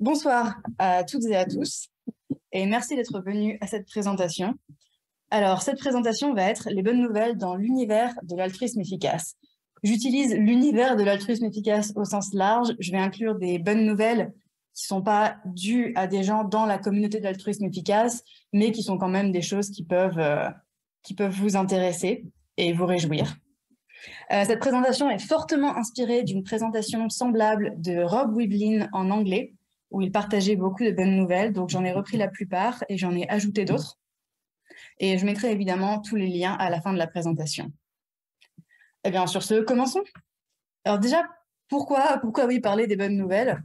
Bonsoir à toutes et à tous, et merci d'être venus à cette présentation. Alors, cette présentation va être les bonnes nouvelles dans l'univers de l'altruisme efficace. J'utilise l'univers de l'altruisme efficace au sens large. Je vais inclure des bonnes nouvelles qui ne sont pas dues à des gens dans la communauté de l'altruisme efficace, mais qui sont quand même des choses qui peuvent vous intéresser et vous réjouir. Cette présentation est fortement inspirée d'une présentation semblable de Rob Wiblin en anglais, où il partageait beaucoup de bonnes nouvelles. Donc, j'en ai repris la plupart et j'en ai ajouté d'autres. Et je mettrai évidemment tous les liens à la fin de la présentation. Eh bien, sur ce, commençons. Alors déjà, pourquoi oui parler des bonnes nouvelles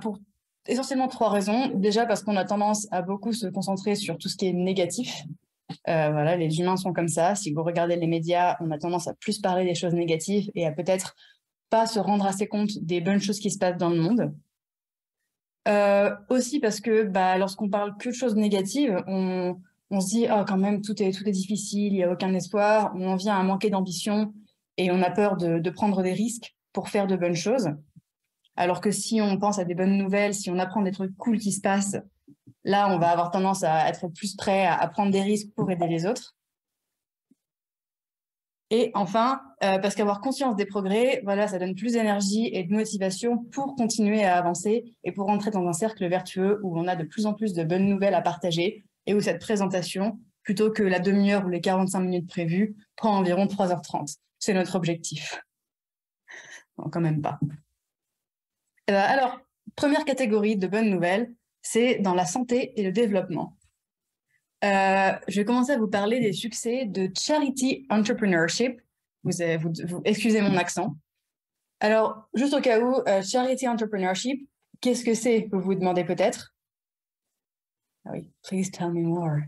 pour essentiellement 3 raisons. Déjà, parce qu'on a tendance à beaucoup se concentrer sur tout ce qui est négatif. Voilà, les humains sont comme ça. Si vous regardez les médias, on a tendance à plus parler des choses négatives et à peut-être pas se rendre assez compte des bonnes choses qui se passent dans le monde. Aussi parce que lorsqu'on parle que de choses négatives, on se dit « Oh, quand même, tout est difficile, il n'y a aucun espoir », on en vient à manquer d'ambition et on a peur de prendre des risques pour faire de bonnes choses. Alors que si on pense à des bonnes nouvelles, si on apprend des trucs cool qui se passent, là, on va avoir tendance à être plus prêt à prendre des risques pour aider les autres. Et enfin, parce qu'avoir conscience des progrès, voilà, ça donne plus d'énergie et de motivation pour continuer à avancer et pour rentrer dans un cercle vertueux où on a de plus en plus de bonnes nouvelles à partager et où cette présentation, plutôt que la demi-heure ou les 45 minutes prévues, prend environ 3h30. C'est notre objectif. Non, quand même pas. Alors, première catégorie de bonnes nouvelles, c'est dans la santé et le développement. Je vais commencer à vous parler des succès de Charity Entrepreneurship. Excusez mon accent. Alors, juste au cas où, Charity Entrepreneurship, qu'est-ce que c'est, vous vous demandez peut-être? Ah oui, please tell me more.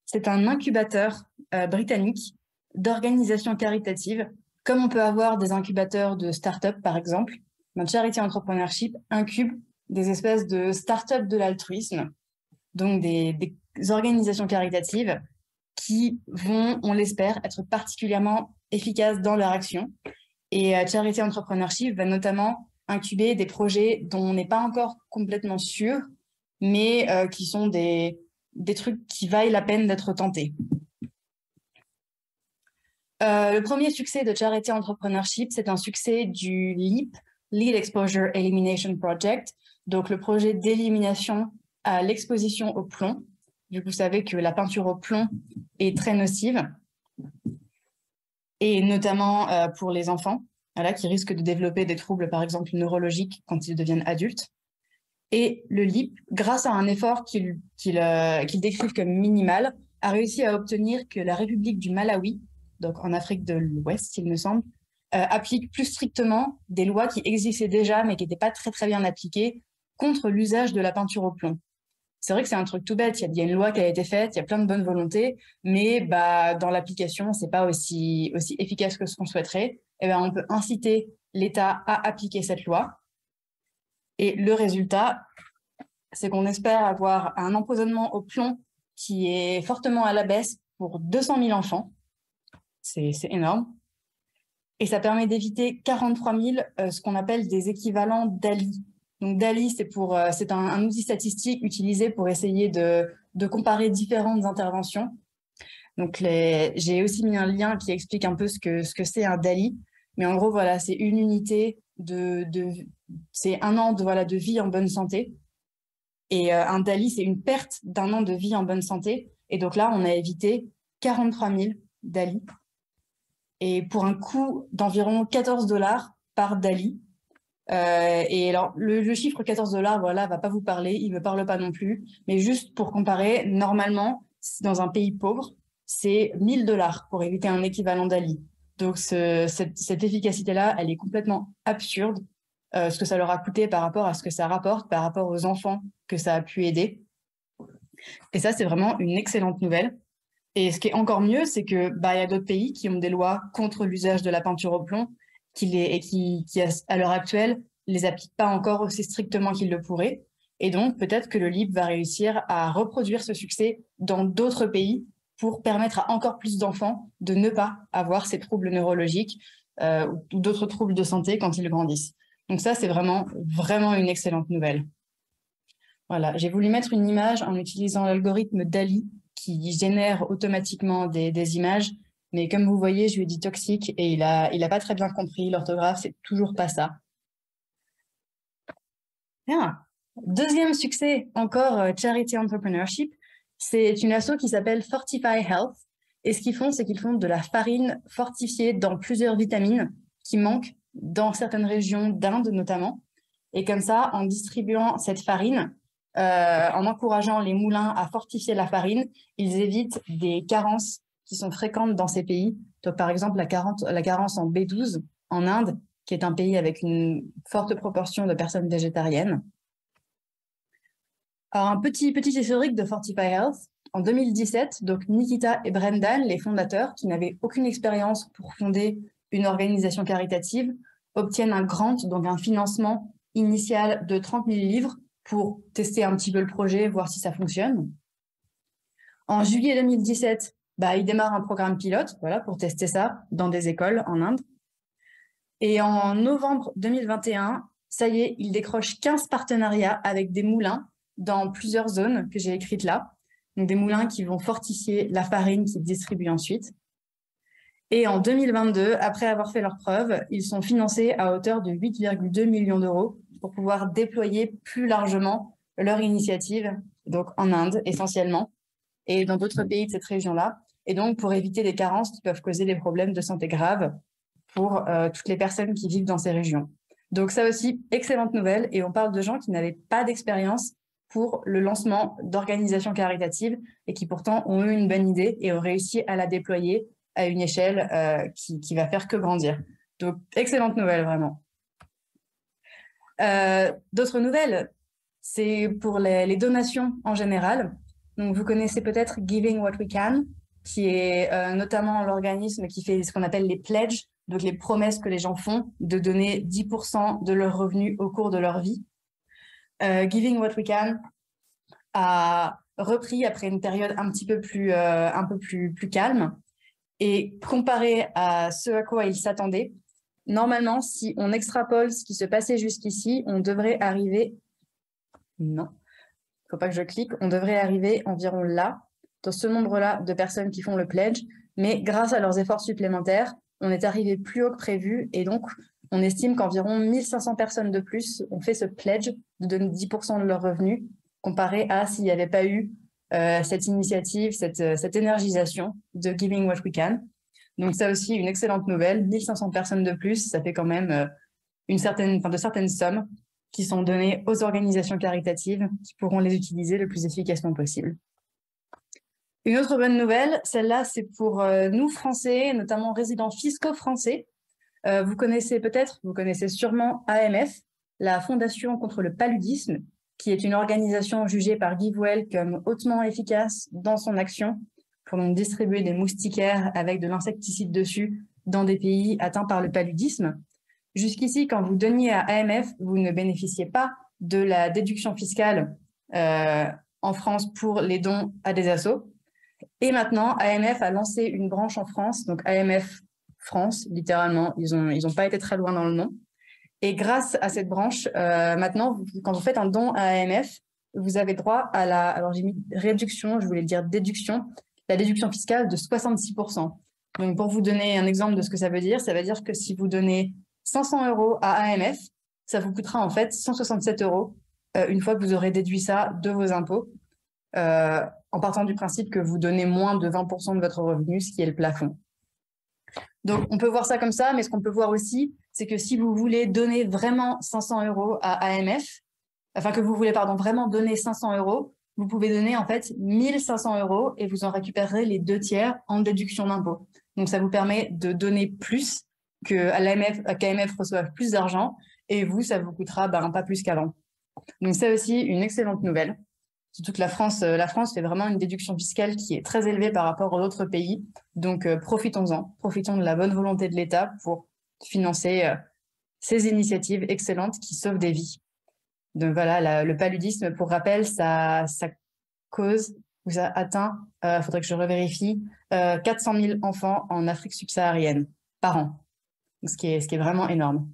C'est un incubateur britannique d'organisations caritatives, comme on peut avoir des incubateurs de start-up, par exemple. Charity Entrepreneurship incube des espèces de start-up de l'altruisme, donc des organisations caritatives qui vont, on l'espère, être particulièrement efficaces dans leur action. Et Charity Entrepreneurship va notamment incuber des projets dont on n'est pas encore complètement sûr, mais qui sont des trucs qui valent la peine d'être tentés. Le premier succès de Charity Entrepreneurship, c'est un succès du LEAP, Lead Exposure Elimination Project, donc le projet d'élimination à l'exposition au plomb. Vous savez que la peinture au plomb est très nocive, et notamment pour les enfants, voilà, qui risquent de développer des troubles, par exemple, neurologiques quand ils deviennent adultes. Et le LEAP, grâce à un effort qu'il décrive comme minimal, a réussi à obtenir que la République du Malawi, donc en Afrique de l'Ouest, il me semble, applique plus strictement des lois qui existaient déjà, mais qui n'étaient pas très, très bien appliquées, contre l'usage de la peinture au plomb. C'est vrai que c'est un truc tout bête, il y a une loi qui a été faite, il y a plein de bonnes volontés, mais dans l'application, c'est pas aussi efficace que ce qu'on souhaiterait. Et on peut inciter l'État à appliquer cette loi. Et le résultat, c'est qu'on espère avoir un empoisonnement au plomb qui est fortement à la baisse pour 200 000 enfants. C'est énorme. Et ça permet d'éviter 43 000 ce qu'on appelle des équivalents DALI. Donc DALI, c'est un outil statistique utilisé pour essayer de comparer différentes interventions. Donc j'ai aussi mis un lien qui explique un peu ce que c'est un DALI. Mais en gros, voilà, c'est une unité c'est 1 an de vie en bonne santé. Et un DALI, c'est une perte d'1 an de vie en bonne santé. Et donc là, on a évité 43 000 DALI. Et pour un coût d'environ $14 par DALI. Et alors, le chiffre $14, voilà, va pas vous parler, il me parle pas non plus. Mais juste pour comparer, normalement, dans un pays pauvre, c'est $1 000 pour éviter un équivalent DALI. Donc, cette efficacité-là, elle est complètement absurde. Ce que ça leur a coûté par rapport à ce que ça rapporte, par rapport aux enfants que ça a pu aider. Et ça, c'est vraiment une excellente nouvelle. Et ce qui est encore mieux, c'est que y a d'autres pays qui ont des lois contre l'usage de la peinture au plomb qui à l'heure actuelle, les appliquent pas encore aussi strictement qu'ils le pourraient. Et donc, peut-être que le LEAP va réussir à reproduire ce succès dans d'autres pays pour permettre à encore plus d'enfants de ne pas avoir ces troubles neurologiques ou d'autres troubles de santé quand ils grandissent. Donc ça, c'est vraiment, vraiment une excellente nouvelle. Voilà, j'ai voulu mettre une image en utilisant l'algorithme DALL-E qui génère automatiquement des images. Mais comme vous voyez, je lui ai dit toxique et il a pas très bien compris. L'orthographe, c'est toujours pas ça. Bien. Deuxième succès, encore Charity Entrepreneurship. C'est une asso qui s'appelle Fortify Health. Et ce qu'ils font, c'est qu'ils font de la farine fortifiée dans plusieurs vitamines qui manquent dans certaines régions d'Inde notamment. Et comme ça, en distribuant cette farine, en encourageant les moulins à fortifier la farine, ils évitent des carences qui sont fréquentes dans ces pays. Donc, par exemple, la carence en B12 en Inde, qui est un pays avec une forte proportion de personnes végétariennes. Alors, un petit historique de Fortify Health. En 2017, donc Nikita et Brendan, les fondateurs, qui n'avaient aucune expérience pour fonder une organisation caritative, obtiennent un grant, donc un financement initial de 30 000 livres pour tester un petit peu le projet, voir si ça fonctionne. En juillet 2017, ils démarrent un programme pilote, voilà, pour tester ça dans des écoles en Inde. Et en novembre 2021, ça y est, ils décrochent 15 partenariats avec des moulins dans plusieurs zones que j'ai écrites là. Donc des moulins qui vont fortifier la farine qu'ils distribuent ensuite. Et en 2022, après avoir fait leurs preuves, ils sont financés à hauteur de 8,2 millions d'euros pour pouvoir déployer plus largement leur initiative, donc en Inde essentiellement, et dans d'autres pays de cette région-là, et donc pour éviter des carences qui peuvent causer des problèmes de santé graves pour toutes les personnes qui vivent dans ces régions. Donc ça aussi, excellente nouvelle, et on parle de gens qui n'avaient pas d'expérience pour le lancement d'organisations caritatives et qui pourtant ont eu une bonne idée et ont réussi à la déployer à une échelle qui va faire que grandir. Donc, excellente nouvelle, vraiment. D'autres nouvelles, c'est pour les donations en général. Donc, vous connaissez peut-être Giving What We Can, qui est notamment l'organisme qui fait ce qu'on appelle les pledges, donc les promesses que les gens font de donner 10% de leurs revenus au cours de leur vie. Giving What We Can a repris après une période un peu plus calme. Et comparé à ce à quoi ils s'attendaient, normalement, si on extrapole ce qui se passait jusqu'ici, on devrait arriver... Non, il ne faut pas que je clique. On devrait arriver environ là, dans ce nombre-là de personnes qui font le pledge. Mais grâce à leurs efforts supplémentaires, on est arrivé plus haut que prévu. Et donc, on estime qu'environ 1500 personnes de plus ont fait ce pledge de donner 10% de leurs revenus, comparé à s'il n'y avait pas eu cette initiative, cette énergisation de Giving What We Can. Donc ça aussi, une excellente nouvelle. 1500 personnes de plus, ça fait quand même de certaines sommes qui sont données aux organisations caritatives qui pourront les utiliser le plus efficacement possible. Une autre bonne nouvelle, celle-là, c'est pour nous Français, notamment résidents fiscaux français. Vous connaissez sûrement AMF, la Fondation contre le paludisme, qui est une organisation jugée par GiveWell comme hautement efficace dans son action pour donc distribuer des moustiquaires avec de l'insecticide dessus dans des pays atteints par le paludisme. Jusqu'ici, quand vous donniez à AMF, vous ne bénéficiez pas de la déduction fiscale en France pour les dons à des assos. Et maintenant, AMF a lancé une branche en France, donc AMF France, littéralement, ils ont pas été très loin dans le nom. Et grâce à cette branche, maintenant, quand vous faites un don à AMF, vous avez droit à alors j'ai mis réduction, je voulais dire déduction, la déduction fiscale de 66%. Donc pour vous donner un exemple de ce que ça veut dire que si vous donnez 500 € à AMF, ça vous coûtera en fait 167 € une fois que vous aurez déduit ça de vos impôts, en partant du principe que vous donnez moins de 20% de votre revenu, ce qui est le plafond. Donc, on peut voir ça comme ça, mais ce qu'on peut voir aussi, c'est que si vous voulez donner vraiment 500 € à AMF, que vous voulez, vraiment donner 500 €, vous pouvez donner en fait 1500 € et vous en récupérerez les 2/3 en déduction d'impôt. Donc, ça vous permet de donner plus qu'AMF reçoive plus d'argent et vous, ça vous coûtera pas plus qu'avant. Donc, c'est aussi une excellente nouvelle. Surtout que la France fait vraiment une déduction fiscale qui est très élevée par rapport aux autres pays. Donc, profitons-en. Profitons de la bonne volonté de l'État pour financer ces initiatives excellentes qui sauvent des vies. Donc voilà, le paludisme, pour rappel, ça cause, ou ça atteint, faudrait que je revérifie, 400 000 enfants en Afrique subsaharienne par an. ce qui est vraiment énorme.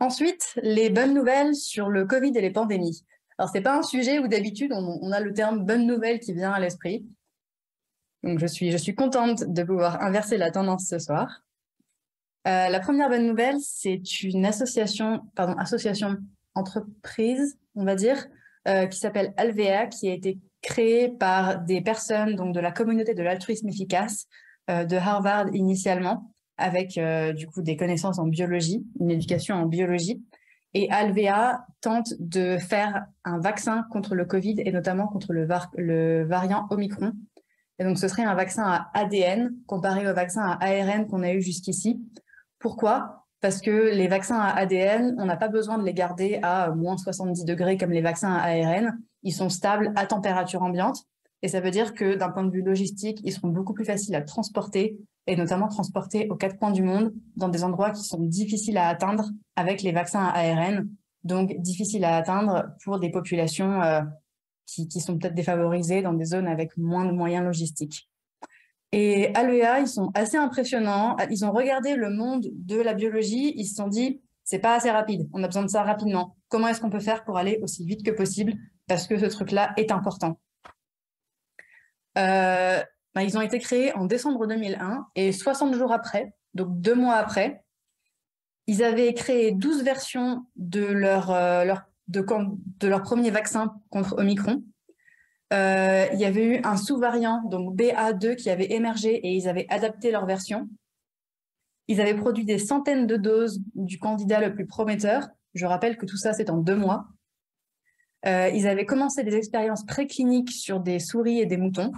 Ensuite, les bonnes nouvelles sur le Covid et les pandémies. Alors, ce n'est pas un sujet où d'habitude on a le terme bonne nouvelle qui vient à l'esprit. Donc, je suis contente de pouvoir inverser la tendance ce soir. La première bonne nouvelle, c'est une association entreprise, on va dire, qui s'appelle Alvea, qui a été créée par des personnes donc, de la communauté de l'altruisme efficace de Harvard initialement, avec du coup des connaissances en biologie, une éducation en biologie. Et Alvea tente de faire un vaccin contre le Covid et notamment contre le variant Omicron. Et donc, ce serait un vaccin à ADN comparé au vaccin à ARN qu'on a eu jusqu'ici. Pourquoi? Parce que les vaccins à ADN, on n'a pas besoin de les garder à moins 70 degrés comme les vaccins à ARN. Ils sont stables à température ambiante. Et ça veut dire que d'un point de vue logistique, ils seront beaucoup plus faciles à transporter et notamment transporter aux quatre coins du monde dans des endroits qui sont difficiles à atteindre avec les vaccins à ARN. Donc, difficiles à atteindre pour des populations qui sont peut-être défavorisées dans des zones avec moins de moyens logistiques. Et Alvea, ils sont assez impressionnants. Ils ont regardé le monde de la biologie. Ils se sont dit, c'est pas assez rapide. On a besoin de ça rapidement. Comment est-ce qu'on peut faire pour aller aussi vite que possible? Parce que ce truc-là est important. Ils ont été créés en décembre 2001 et 60 jours après, donc 2 mois après, ils avaient créé 12 versions de leur premier vaccin contre Omicron. Il y avait eu un sous-variant, donc BA2, qui avait émergé et ils avaient adapté leur version. Ils avaient produit des centaines de doses du candidat le plus prometteur. Je rappelle que tout ça, c'est en 2 mois. Ils avaient commencé des expériences précliniques sur des souris et des moutons.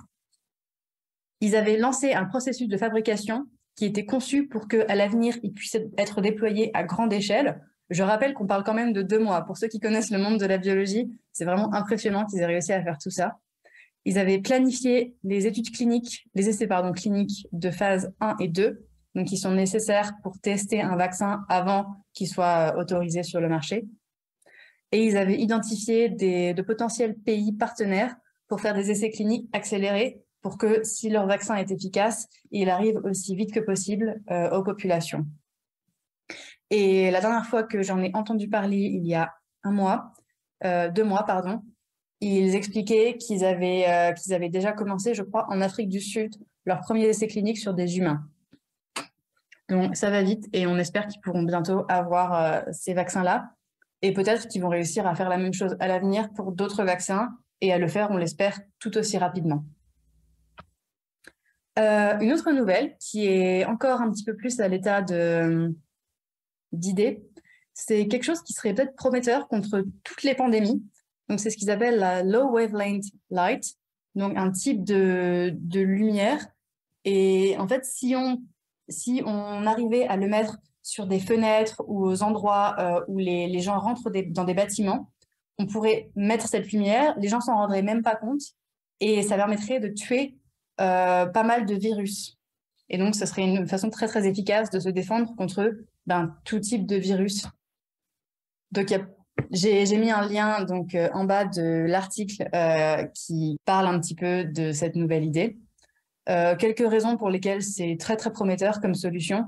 Ils avaient lancé un processus de fabrication qui était conçu pour qu'à l'avenir, il puisse être déployé à grande échelle. Je rappelle qu'on parle quand même de 2 mois. Pour ceux qui connaissent le monde de la biologie, c'est vraiment impressionnant qu'ils aient réussi à faire tout ça. Ils avaient planifié les études cliniques, les essais cliniques de phase 1 et 2, donc qui sont nécessaires pour tester un vaccin avant qu'il soit autorisé sur le marché. Et ils avaient identifié de potentiels pays partenaires pour faire des essais cliniques accélérés pour que, si leur vaccin est efficace, il arrive aussi vite que possible aux populations. Et la dernière fois que j'en ai entendu parler, il y a 2 mois, ils expliquaient qu'ils avaient déjà commencé, je crois, en Afrique du Sud, leurs premiers essais cliniques sur des humains. Donc, ça va vite et on espère qu'ils pourront bientôt avoir ces vaccins-là. Et peut-être qu'ils vont réussir à faire la même chose à l'avenir pour d'autres vaccins et à le faire, on l'espère, tout aussi rapidement. Une autre nouvelle qui est encore un petit peu plus à l'état d'idée, c'est quelque chose qui serait peut-être prometteur contre toutes les pandémies. Donc, c'est ce qu'ils appellent la low wavelength light, donc un type de lumière. Et en fait, si on arrivait à le mettre sur des fenêtres ou aux endroits où les gens rentrent dans des bâtiments, on pourrait mettre cette lumière, les gens s'en rendraient même pas compte et ça permettrait de tuer pas mal de virus. Et donc, ce serait une façon très, très efficace de se défendre contre tout type de virus. Donc, j'ai mis un lien donc, en bas de l'article qui parle un petit peu de cette nouvelle idée. Quelques raisons pour lesquelles c'est très, très prometteur comme solution.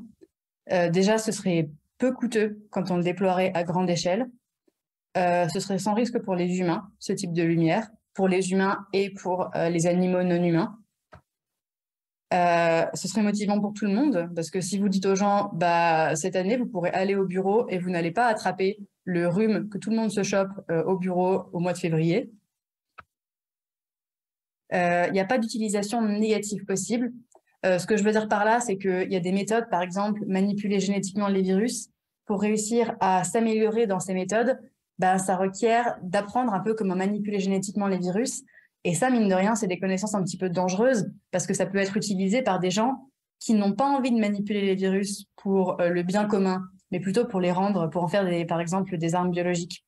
Déjà, ce serait peu coûteux quand on le déploierait à grande échelle. Ce serait sans risque pour les humains, ce type de lumière, pour les humains et pour les animaux non humains. Ce serait motivant pour tout le monde, parce que si vous dites aux gens, cette année, vous pourrez aller au bureau et vous n'allez pas attraper le rhume que tout le monde se chope au bureau au mois de février. Il n'y a pas d'utilisation négative possible. Ce que je veux dire par là, c'est qu'il y a des méthodes, par exemple, manipuler génétiquement les virus. Pour réussir à s'améliorer dans ces méthodes, ça requiert d'apprendre un peu comment manipuler génétiquement les virus. Et ça, mine de rien, c'est des connaissances un petit peu dangereuses parce que ça peut être utilisé par des gens qui n'ont pas envie de manipuler les virus pour le bien commun, mais plutôt pour en faire par exemple des armes biologiques.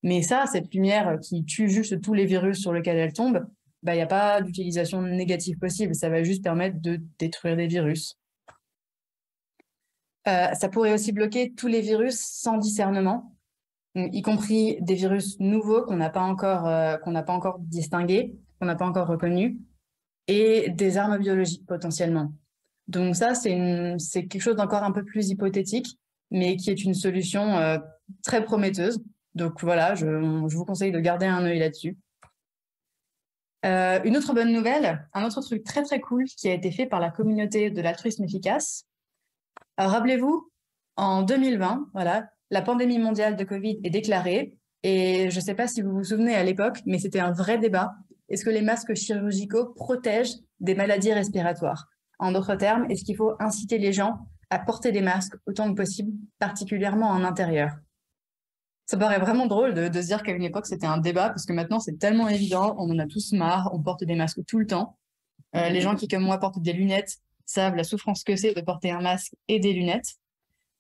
Mais ça, cette lumière qui tue juste tous les virus sur lesquels elle tombe, il n'y a pas d'utilisation négative possible. Ça va juste permettre de détruire des virus. Ça pourrait aussi bloquer tous les virus sans discernement, y compris des virus nouveaux qu'on n'a pas encore distingués, qu'on n'a pas encore reconnus, et des armes biologiques potentiellement. Donc ça, c'est quelque chose d'encore un peu plus hypothétique, mais qui est une solution très prometteuse. Donc voilà, je vous conseille de garder un œil là-dessus. Une autre bonne nouvelle, un autre truc très très cool qui a été fait par la communauté de l'altruisme efficace. Rappelez-vous, en 2020, voilà, la pandémie mondiale de Covid est déclarée. Et je ne sais pas si vous vous souvenez à l'époque, mais c'était un vrai débat. Est-ce que les masques chirurgicaux protègent des maladies respiratoires? En d'autres termes, est-ce qu'il faut inciter les gens à porter des masques autant que possible, particulièrement en intérieur? Ça paraît vraiment drôle de se dire qu'à une époque, c'était un débat, parce que maintenant, c'est tellement évident, on en a tous marre, on porte des masques tout le temps. Les gens qui, comme moi, portent des lunettes savent la souffrance que c'est de porter un masque et des lunettes.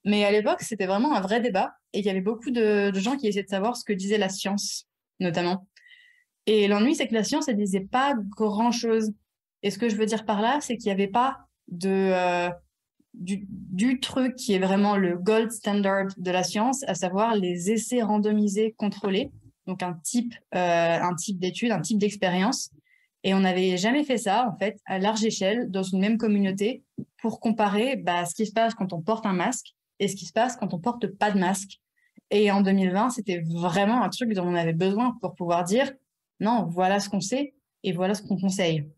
Mais à l'époque, c'était vraiment un vrai débat, et il y avait beaucoup de gens qui essayaient de savoir ce que disait la science, notamment. Et l'ennui, c'est que la science, elle disait pas grand-chose. Et ce que je veux dire par là, c'est qu'il n'y avait pas du truc qui est vraiment le gold standard de la science, à savoir les essais randomisés contrôlés, donc un type d'étude, un type d'expérience. Et on n'avait jamais fait ça, en fait, à large échelle, dans une même communauté, pour comparer ce qui se passe quand on porte un masque et ce qui se passe quand on porte pas de masque. Et en 2020, c'était vraiment un truc dont on avait besoin pour pouvoir dire, non, voilà ce qu'on sait et voilà ce qu'on conseille.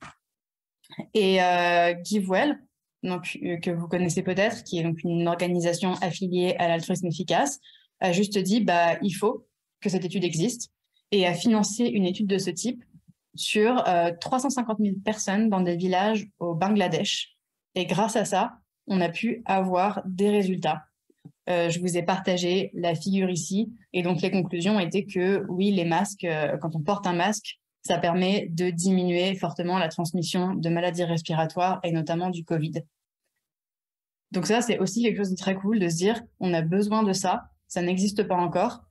Et GiveWell, donc, que vous connaissez peut-être, qui est donc une organisation affiliée à l'altruisme efficace, a juste dit il faut que cette étude existe et a financé une étude de ce type sur 350 000 personnes dans des villages au Bangladesh. Et grâce à ça, on a pu avoir des résultats. Je vous ai partagé la figure ici. Et donc, les conclusions étaient que oui, les masques, quand on porte un masque, ça permet de diminuer fortement la transmission de maladies respiratoires et notamment du Covid. Donc ça, c'est aussi quelque chose de très cool de se dire, on a besoin de ça, ça n'existe pas encore,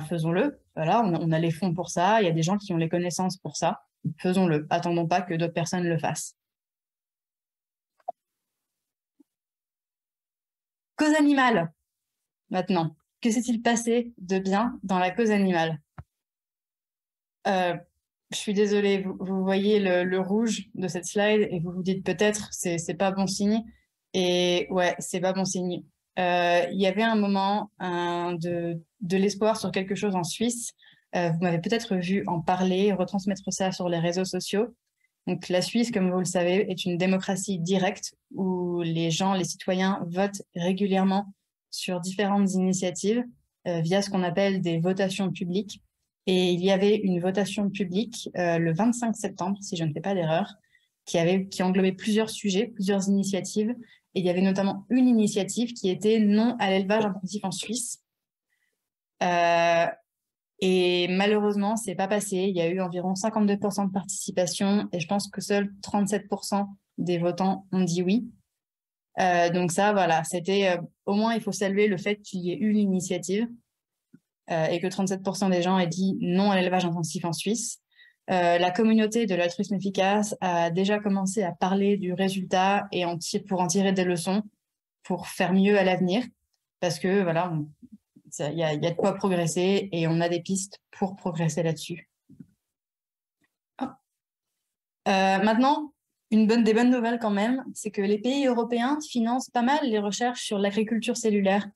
faisons-le. Voilà, on a les fonds pour ça, il y a des gens qui ont les connaissances pour ça, faisons-le. Attendons pas que d'autres personnes le fassent. Cause animale, maintenant. Que s'est-il passé de bien dans la cause animale? Je suis désolée, vous voyez le rouge de cette slide et vous vous dites peut-être c'est pas bon signe. Et ouais, c'est pas bon signe. Il y avait un moment de l'espoir sur quelque chose en Suisse. Vous m'avez peut-être vu en parler, retransmettre ça sur les réseaux sociaux. Donc la Suisse, comme vous le savez, est une démocratie directe où les gens, les citoyens votent régulièrement sur différentes initiatives via ce qu'on appelle des votations publiques. Et il y avait une votation publique le 25 septembre, si je ne fais pas d'erreur, qui englobait plusieurs sujets, plusieurs initiatives. Et il y avait notamment une initiative qui était non à l'élevage intensif en Suisse. Et malheureusement, c'est pas passé. Il y a eu environ 52% de participation et je pense que seuls 37% des votants ont dit oui. Donc ça, voilà, c'était au moins il faut saluer le fait qu'il y ait eu une initiative et que 37% des gens aient dit non à l'élevage intensif en Suisse. La communauté de l'altruisme efficace a déjà commencé à parler du résultat et pour en tirer des leçons pour faire mieux à l'avenir parce que voilà, il y a de quoi progresser et on a des pistes pour progresser là-dessus. Maintenant, des bonnes nouvelles quand même, c'est que les pays européens financent pas mal les recherches sur l'agriculture cellulaire.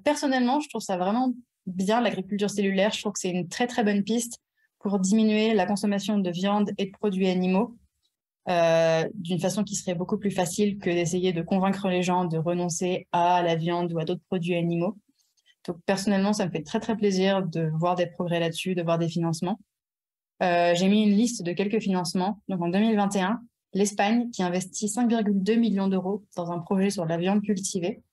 Personnellement, je trouve ça vraiment bien, l'agriculture cellulaire. Je trouve que c'est une très très bonne piste pour diminuer la consommation de viande et de produits animaux d'une façon qui serait beaucoup plus facile que d'essayer de convaincre les gens de renoncer à la viande ou à d'autres produits animaux. Donc personnellement, ça me fait très très plaisir de voir des progrès là-dessus, de voir des financements. J'ai mis une liste de quelques financements. Donc en 2021, l'Espagne qui investit 5,2 millions d'euros dans un projet sur la viande cultivée.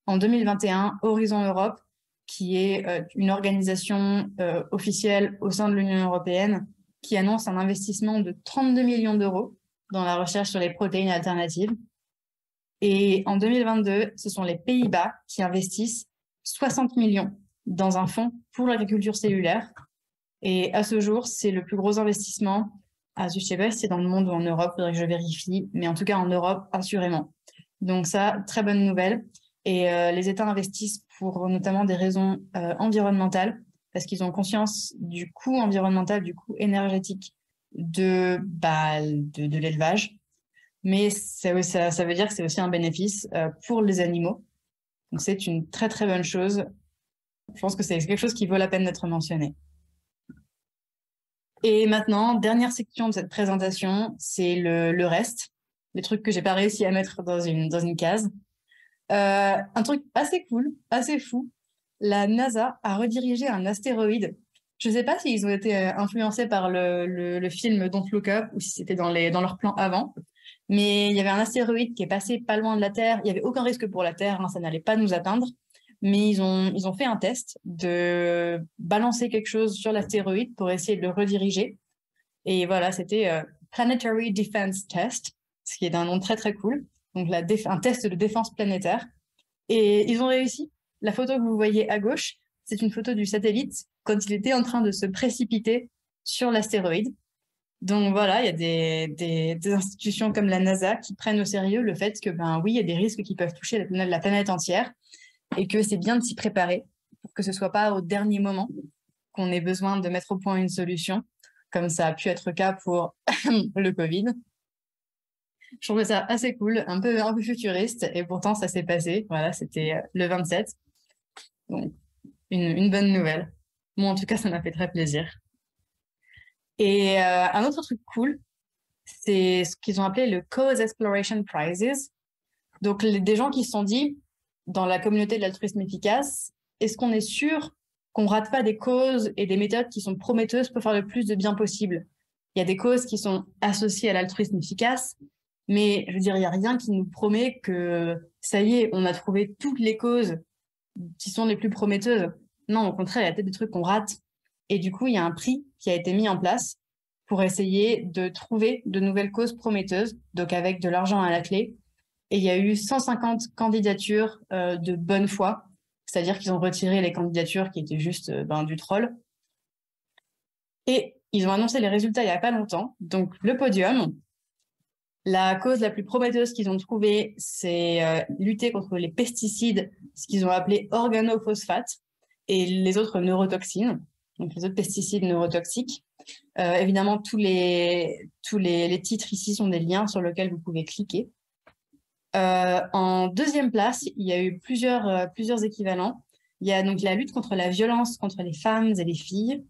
En 2021, Horizon Europe, qui est une organisation officielle au sein de l'Union européenne, qui annonce un investissement de 32 millions d'euros dans la recherche sur les protéines alternatives. Et en 2022, ce sont les Pays-Bas qui investissent 60 millions dans un fonds pour l'agriculture cellulaire. Et à ce jour, c'est le plus gros investissement. Je ne sais pas si c'est dans le monde ou en Europe, il faudrait que je vérifie, mais en tout cas en Europe, assurément. Donc ça, très bonne nouvelle. Et les États investissent pour notamment des raisons environnementales, parce qu'ils ont conscience du coût environnemental, du coût énergétique de l'élevage. mais ça veut dire que c'est aussi un bénéfice pour les animaux. Donc c'est une très très bonne chose. Je pense que c'est quelque chose qui vaut la peine d'être mentionné. Et maintenant, dernière section de cette présentation, c'est le reste, les trucs que j'ai pas réussi à mettre dans une case. Un truc assez cool, assez fou, la NASA a redirigé un astéroïde. Je ne sais pas s'ils ont été influencés par le film Don't Look Up ou si c'était dans leur plan avant, mais il y avait un astéroïde qui est passé pas loin de la Terre. Il n'y avait aucun risque pour la Terre, hein, ça n'allait pas nous atteindre. Mais ils ont fait un test de balancer quelque chose sur l'astéroïde pour essayer de le rediriger. Et voilà, c'était Planetary Defense Test, ce qui est un nom très très cool. Donc un test de défense planétaire. Et ils ont réussi. La photo que vous voyez à gauche, c'est une photo du satellite quand il était en train de se précipiter sur l'astéroïde. Donc voilà, il y a des institutions comme la NASA qui prennent au sérieux le fait que, ben oui, il y a des risques qui peuvent toucher la planète entière et que c'est bien de s'y préparer pour que ce soit pas au dernier moment qu'on ait besoin de mettre au point une solution, comme ça a pu être le cas pour le Covid. Je trouvais ça assez cool, un peu futuriste, et pourtant ça s'est passé. Voilà, c'était le 27. Donc, une bonne nouvelle. Moi, en tout cas, ça m'a fait très plaisir. Et un autre truc cool, c'est ce qu'ils ont appelé le Cause Exploration Prizes. Donc, des gens qui se sont dit, dans la communauté de l'altruisme efficace, est-ce qu'on est sûr qu'on rate pas des causes et des méthodes qui sont prometteuses pour faire le plus de bien possible? Il y a des causes qui sont associées à l'altruisme efficace, mais je veux dire, il n'y a rien qui nous promet que ça y est, on a trouvé toutes les causes qui sont les plus prometteuses. Non, au contraire, il y a peut-être des trucs qu'on rate. Et du coup, il y a un prix qui a été mis en place pour essayer de trouver de nouvelles causes prometteuses, donc avec de l'argent à la clé. Et il y a eu 150 candidatures de bonne foi, c'est-à-dire qu'ils ont retiré les candidatures qui étaient juste du troll. Et ils ont annoncé les résultats il n'y a pas longtemps. Donc le podium, la cause la plus prometteuse qu'ils ont trouvée, c'est lutter contre les pesticides, ce qu'ils ont appelé organophosphates, et les autres neurotoxines, donc les autres pesticides neurotoxiques. Évidemment, tous les titres ici sont des liens sur lesquels vous pouvez cliquer. En deuxième place, il y a eu plusieurs équivalents. Il y a donc la lutte contre la violence contre les femmes et les filles.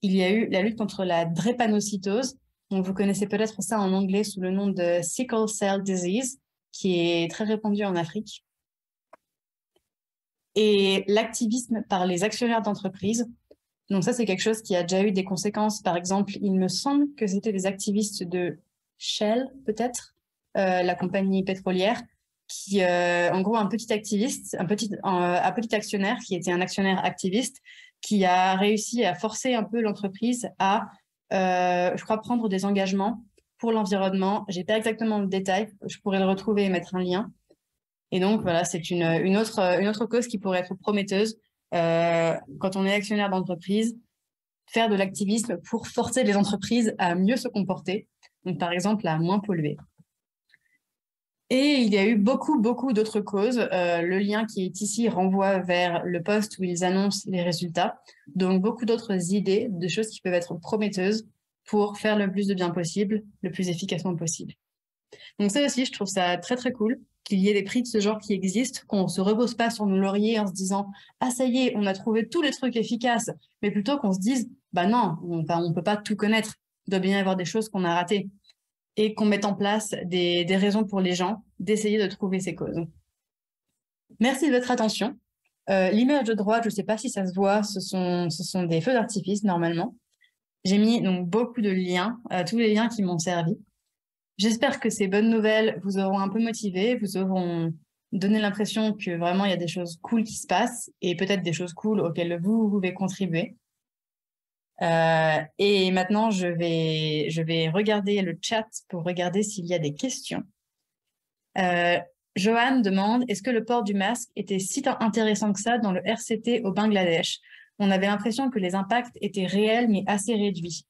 Il y a eu la lutte contre la drépanocytose. Donc, vous connaissez peut-être ça en anglais sous le nom de sickle cell disease, qui est très répandu en Afrique. Et l'activisme par les actionnaires d'entreprise. Donc ça, c'est quelque chose qui a déjà eu des conséquences. Par exemple, il me semble que c'était des activistes de Shell, peut-être, la compagnie pétrolière, qui, en gros, un petit activiste, un petit actionnaire qui était un actionnaire activiste, qui a réussi à forcer un peu l'entreprise à, je crois, prendre des engagements pour l'environnement. J'ai pas exactement le détail, je pourrais le retrouver et mettre un lien. Et donc, voilà, c'est une autre cause qui pourrait être prometteuse quand on est actionnaire d'entreprise, faire de l'activisme pour forcer les entreprises à mieux se comporter, donc par exemple à moins polluer. Et il y a eu beaucoup d'autres causes. Le lien qui est ici renvoie vers le post où ils annoncent les résultats. Donc beaucoup d'autres idées, de choses qui peuvent être prometteuses pour faire le plus de bien possible, le plus efficacement possible. Donc ça aussi, je trouve ça très très cool qu'il y ait des prix de ce genre qui existent, qu'on ne se repose pas sur nos lauriers en se disant « Ah ça y est, on a trouvé tous les trucs efficaces », mais plutôt qu'on se dise « Bah non, on ne peut pas tout connaître, il doit bien y avoir des choses qu'on a ratées » et qu'on mette en place des raisons pour les gens d'essayer de trouver ces causes. Merci de votre attention. L'image de droite, je ne sais pas si ça se voit, ce sont des feux d'artifice normalement. J'ai mis donc beaucoup de liens, tous les liens qui m'ont servi. J'espère que ces bonnes nouvelles vous auront un peu motivé, vous auront donné l'impression que vraiment il y a des choses cool qui se passent et peut-être des choses cool auxquelles vous pouvez contribuer. Et maintenant, je vais regarder le chat pour regarder s'il y a des questions. Johan demande, est-ce que le port du masque était si intéressant que ça dans le RCT au Bangladesh? On avait l'impression que les impacts étaient réels mais assez réduits.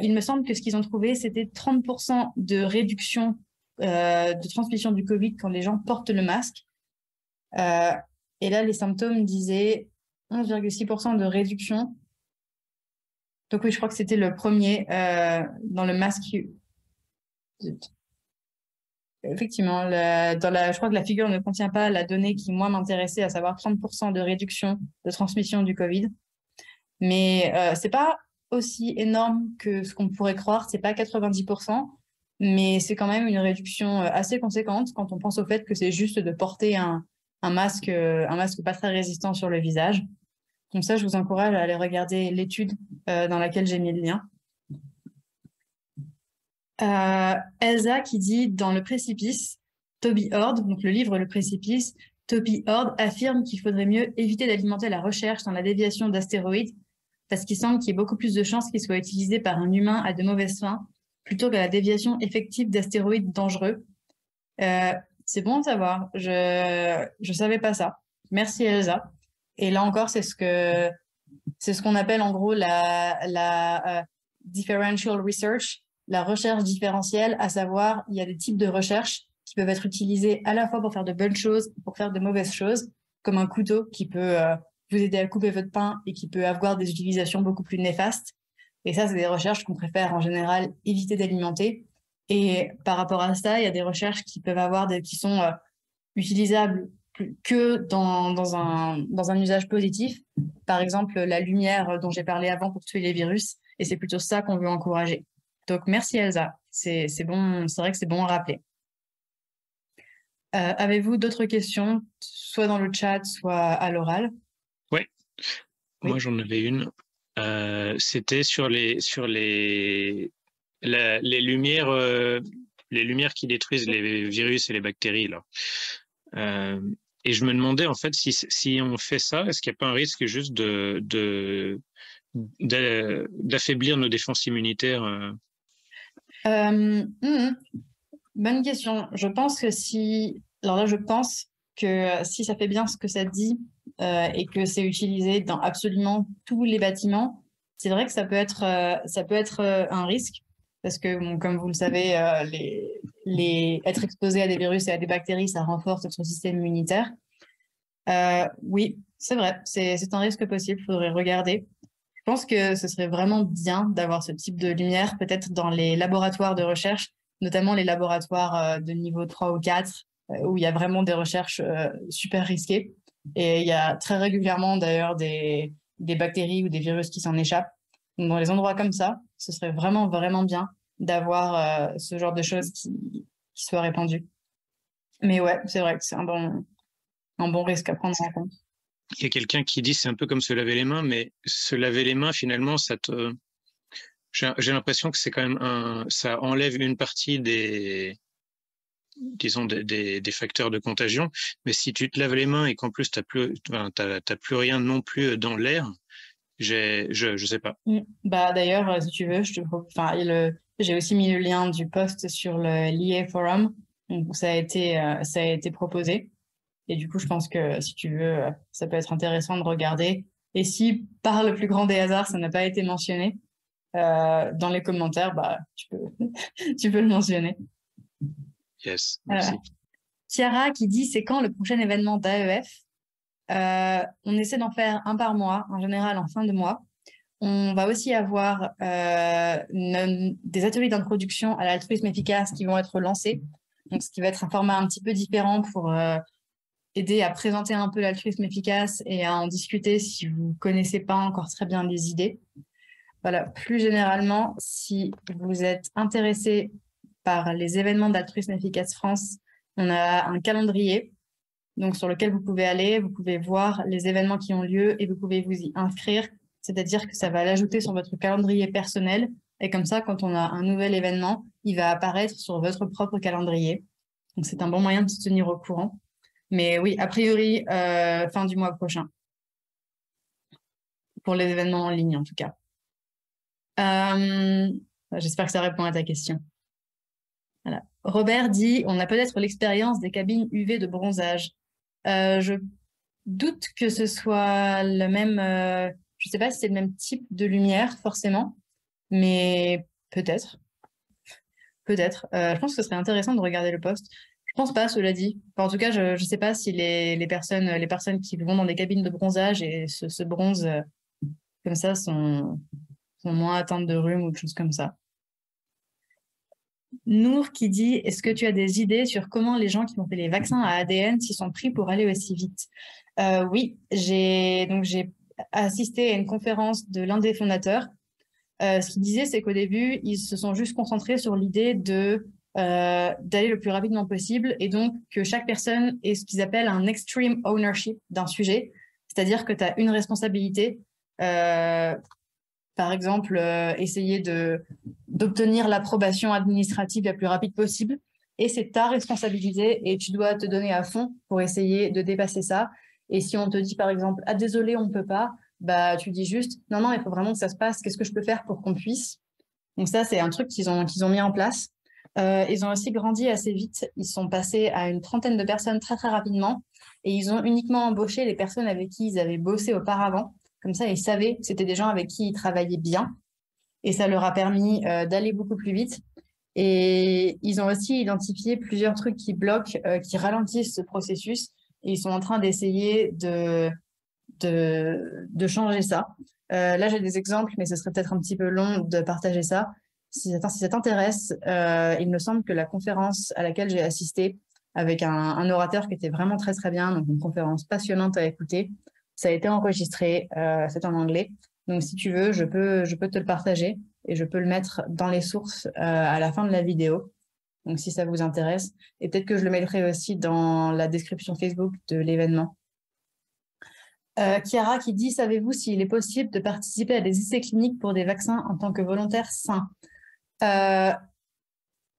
Il me semble que ce qu'ils ont trouvé, c'était 30% de réduction de transmission du Covid quand les gens portent le masque. Et là, les symptômes disaient 11,6% de réduction. Donc oui, je crois que c'était le premier dans le masque. effectivement, je crois que la figure ne contient pas la donnée qui, moi, m'intéressait, à savoir 30% de réduction de transmission du Covid. Mais c'est pas aussi énorme que ce qu'on pourrait croire, c'est pas 90%, mais c'est quand même une réduction assez conséquente quand on pense au fait que c'est juste de porter un masque pas très résistant sur le visage. Donc ça, je vous encourage à aller regarder l'étude dans laquelle j'ai mis le lien. Elsa qui dit dans Le Précipice, Toby Ord, donc le livre Le Précipice, Toby Ord affirme qu'il faudrait mieux éviter d'alimenter la recherche dans la déviation d'astéroïdes parce qu'il semble qu'il y ait beaucoup plus de chances qu'il soit utilisé par un humain à de mauvaises fins plutôt que la déviation effective d'astéroïdes dangereux. C'est bon à savoir, je savais pas ça. Merci Elsa. Et là encore, c'est ce qu'on appelle en gros la differential research, la recherche différentielle, à savoir, il y a des types de recherches qui peuvent être utilisées à la fois pour faire de bonnes choses et pour faire de mauvaises choses, comme un couteau qui peut vous aider à couper votre pain et qui peut avoir des utilisations beaucoup plus néfastes. Et ça, c'est des recherches qu'on préfère en général éviter d'alimenter. Et par rapport à ça, il y a des recherches qui peuvent qui sont utilisables que dans un usage positif. Par exemple, la lumière dont j'ai parlé avant pour tuer les virus. Et c'est plutôt ça qu'on veut encourager. Donc, merci Elsa. C'est bon, c'est vrai que c'est bon à rappeler. Avez-vous d'autres questions, soit dans le chat, soit à l'oral? Ouais. Oui. Moi, j'en avais une. C'était sur les lumières qui détruisent les virus et les bactéries là. Et je me demandais en fait si on fait ça, est-ce qu'il n'y a pas un risque juste d'affaiblir nos défenses immunitaires? Bonne question. Je pense que alors là, je pense que si ça fait bien ce que ça dit et que c'est utilisé dans absolument tous les bâtiments, c'est vrai que ça peut être un risque parce que, bon, comme vous le savez, être exposé à des virus et à des bactéries, ça renforce notre système immunitaire. Oui, c'est vrai, c'est un risque possible, il faudrait regarder. Je pense que ce serait vraiment bien d'avoir ce type de lumière, peut-être dans les laboratoires de recherche, notamment les laboratoires de niveau 3 ou 4, où il y a vraiment des recherches super risquées. Et il y a très régulièrement d'ailleurs des bactéries ou des virus qui s'en échappent. Donc, dans les endroits comme ça, ce serait vraiment, vraiment bien d'avoir ce genre de choses qui soient répandues. Mais ouais, c'est vrai que c'est un bon risque à prendre en compte. Il y a quelqu'un qui dit c'est un peu comme se laver les mains, mais se laver les mains, finalement, j'ai l'impression que c'est quand même ça enlève une partie disons, des facteurs de contagion. Mais si tu te laves les mains et qu'en plus t'as plus rien non plus dans l'air, je sais pas. Bah d'ailleurs, si tu veux, j'ai aussi mis le lien du post sur le l'IA Forum, où ça a été proposé. Et du coup, je pense que si tu veux, ça peut être intéressant de regarder. Et si par le plus grand des hasards, ça n'a pas été mentionné dans les commentaires, bah tu peux le mentionner. Yes, merci. Chiara qui dit c'est quand le prochain événement d'AEF? On essaie d'en faire un par mois, en général en fin de mois. On va aussi avoir des ateliers d'introduction à l'altruisme efficace qui vont être lancés. Donc, ce qui va être un format un petit peu différent pour aider à présenter un peu l'altruisme efficace et à en discuter si vous ne connaissez pas encore très bien les idées. Voilà, plus généralement, si vous êtes intéressé par les événements d'altruisme efficace France, on a un calendrier donc sur lequel vous pouvez aller, vous pouvez voir les événements qui ont lieu et vous pouvez vous y inscrire. C'est-à-dire que ça va l'ajouter sur votre calendrier personnel. Et comme ça, quand on a un nouvel événement, il va apparaître sur votre propre calendrier. Donc, c'est un bon moyen de se tenir au courant. Mais oui, a priori, fin du mois prochain. Pour les événements en ligne, en tout cas. J'espère que ça répond à ta question. Voilà. Robert dit, on a peut-être l'expérience des cabines UV de bronzage. Je doute que ce soit le même... je ne sais pas si c'est le même type de lumière, forcément, mais peut-être. Peut-être. Je pense que ce serait intéressant de regarder le post. Je pense pas, cela dit. Enfin, en tout cas, je ne sais pas si les personnes qui vont dans des cabines de bronzage et se bronzent comme ça sont moins atteintes de rhume ou de choses comme ça. Nour qui dit, est-ce que tu as des idées sur comment les gens qui ont fait les vaccins à ADN s'y sont pris pour aller aussi vite? Oui, j'ai assisté à une conférence de l'un des fondateurs. Ce qu'il disait, c'est qu'au début, ils se sont juste concentrés sur l'idée d'aller le plus rapidement possible et donc que chaque personne ait ce qu'ils appellent un extreme ownership d'un sujet, c'est-à-dire que tu as une responsabilité. Par exemple, essayer d'obtenir l'approbation administrative la plus rapide possible. Et c'est ta responsabilité et tu dois te donner à fond pour essayer de dépasser ça. Et si on te dit, par exemple, ah, désolé, on ne peut pas, bah, tu dis juste, non, non, il faut vraiment que ça se passe. Qu'est-ce que je peux faire pour qu'on puisse? Donc ça, c'est un truc qu'ils ont mis en place. Ils ont aussi grandi assez vite. Ils sont passés à une trentaine de personnes très, très rapidement. Et ils ont uniquement embauché les personnes avec qui ils avaient bossé auparavant. Comme ça, ils savaient que c'était des gens avec qui ils travaillaient bien. Et ça leur a permis d'aller beaucoup plus vite. Et ils ont aussi identifié plusieurs trucs qui bloquent, qui ralentissent ce processus. Et ils sont en train d'essayer de changer ça. Là, j'ai des exemples, mais ce serait peut-être un petit peu long de partager ça. Si ça t'intéresse, il me semble que la conférence à laquelle j'ai assisté avec un orateur qui était vraiment très très bien, donc une conférence passionnante à écouter, ça a été enregistré, c'est en anglais. Donc si tu veux, je peux te le partager et je peux le mettre dans les sources à la fin de la vidéo. Donc si ça vous intéresse, et peut-être que je le mettrai aussi dans la description Facebook de l'événement. Chiara qui dit, savez-vous s'il est possible de participer à des essais cliniques pour des vaccins en tant que volontaire sain?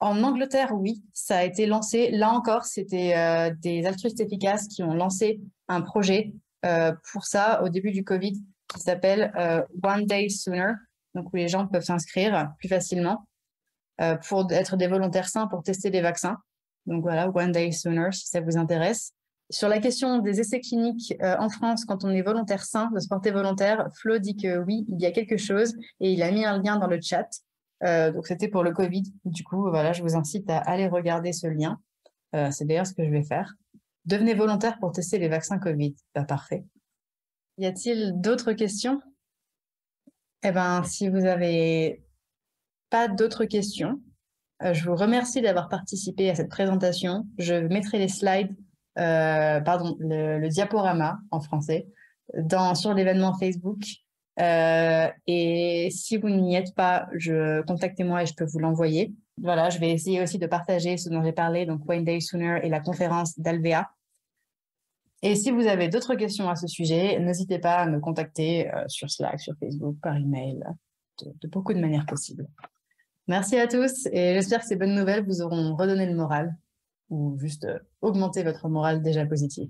En Angleterre, oui, ça a été lancé. Là encore, c'était des altruistes efficaces qui ont lancé un projet pour ça au début du Covid qui s'appelle One Day Sooner, donc où les gens peuvent s'inscrire plus facilement pour être des volontaires sains pour tester des vaccins. Donc voilà, One Day Sooner, si ça vous intéresse. Sur la question des essais cliniques en France, quand on est volontaire sain, de se porter volontaire, Flo dit que oui, il y a quelque chose et il a mis un lien dans le chat. Donc c'était pour le Covid. Du coup, voilà, je vous incite à aller regarder ce lien. C'est d'ailleurs ce que je vais faire. Devenez volontaire pour tester les vaccins Covid. Bah, parfait. Y a-t-il d'autres questions? Eh bien, si vous n'avez pas d'autres questions, je vous remercie d'avoir participé à cette présentation. Je mettrai les slides, le diaporama en français, sur l'événement Facebook. Et si vous n'y êtes pas, contactez-moi et je peux vous l'envoyer. Voilà, je vais essayer aussi de partager ce dont j'ai parlé, donc One Day Sooner et la conférence d'Alvea. Et si vous avez d'autres questions à ce sujet, n'hésitez pas à me contacter sur Slack, sur Facebook, par email, de beaucoup de manières possibles. Merci à tous et j'espère que ces bonnes nouvelles vous auront redonné le moral ou juste augmenté votre moral déjà positif.